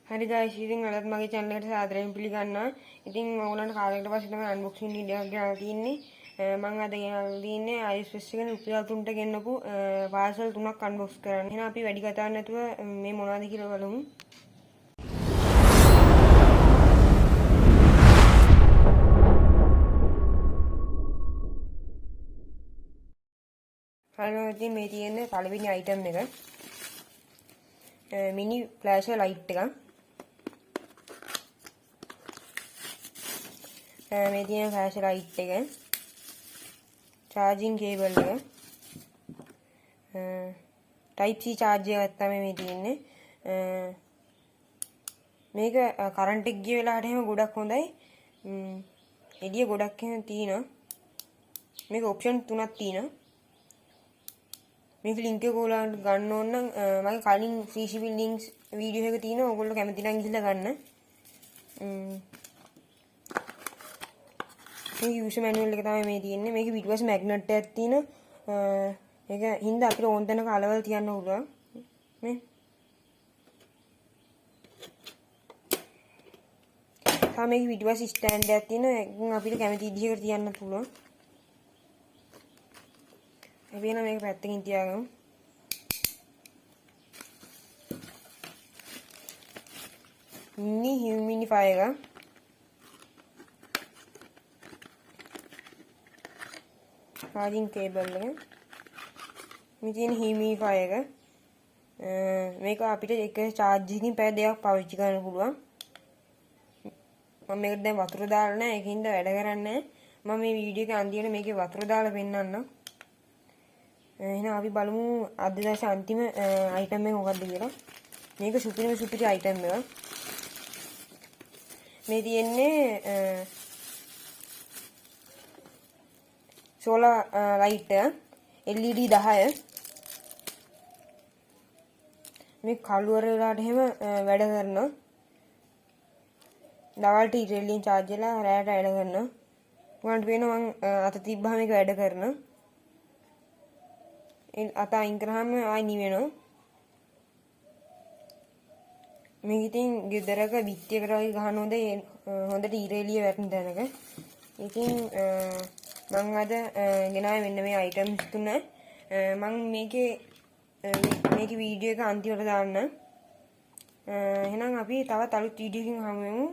හරි guys ඉතින් අදත් මගේ channel එකට සාදරයෙන් පිළිගන්නවා. ඉතින් ඕගොල්ලන්ට කාලයකට පස්සේ තමයි unboxing video එකක් ගෙනල්ලා තින්නේ. මම අද ගෙනල්ලා තින්නේ AliExpress එකෙන් රුපියල් 3ට ගෙන්නපු parcel 3ක් unbox කරන්න. එහෙනම් අපි වැඩි කතා නැතුව මේ මොනවද කියලා බලමු. හරිම ඉතින් මේ තියෙන්නේ පළවෙනි item එක. mini flash light එකක්. මේ තියෙන flash light එක, charging cable එක, type C charger එකක් තමයි මේ තියෙන්නේ. මේක current එක ගිය වෙලාවට එහෙම ගොඩක් හොඳයි. එළිය ගොඩක් එහෙම තියෙනවා. මේක option 3ක් තියෙනවා. මේක link එක ඔයාලට ගන්න ඕන නම් මගේ කලින් free shipping links වීඩියෝ එක තියෙනවා. ඔයගොල්ලෝ කැමති නම් ගිහලා ගන්න. මේ user manual එක තමයි මේ තියෙන්නේ. මේක පිටුපස්සේ magnet එකක් තියෙනවා. ඒක හින්දා අපිට ඕන තැනක අලවල් තියන්න පුළුවන්. මේ මේක පිටුපස්සේ stand එකක් තියෙනවා. ඒකෙන් අපිට කැමති විදිහකට තියන්න පුළුවන්. අපි එන මේක පැත්තකින් තියාගමු. mini humidifier එක. charging cable එක. මේ තියෙන humidifier එක. මේක අපිට එක charge එකකින් පැය දෙකක් පාවිච්චි කරන්න පුළුවන්. මම මේකට දැන් වතුර දාලා නැහැ. ඒකින්ද වැඩ කරන්නේ නැහැ. මම මේ වීඩියෝ එකේ අන්තිමට මේකේ වතුර දාලා පෙන්නන්නම්. එහෙනම් අපි බලමු අද දැස අන්තිම item එක මොකක්ද කියලා. මේක සුපිරි item එකක්. මේ තියෙන්නේ solar light එක LED 10. මේ කළුවර වෙලාවට එහෙම වැඩ කරනවා. දවල්ට ඉරෙලින් charge වෙලා රැයට වැඩ කරනවා. ඔයාලට පේනවා මම අත තිබ්බහම මේක වැඩ කරනවා. අත අයින් කරාම ආයි නිවෙනවා. මේක ඉතින් ගෙදරක බිත්තියකට වගේ ගහන හොඳට ඉරෙලිය වැටෙන තැනක. ඉතින් මම අද ගෙනාවේ මෙන්න මේ items තුන. මම මේකේ වීඩියෝ එක අන්තිමට දාන්න. එහෙනම් අපි තවත් අලුත් වීඩියෝ එකකින් හමු වෙමු.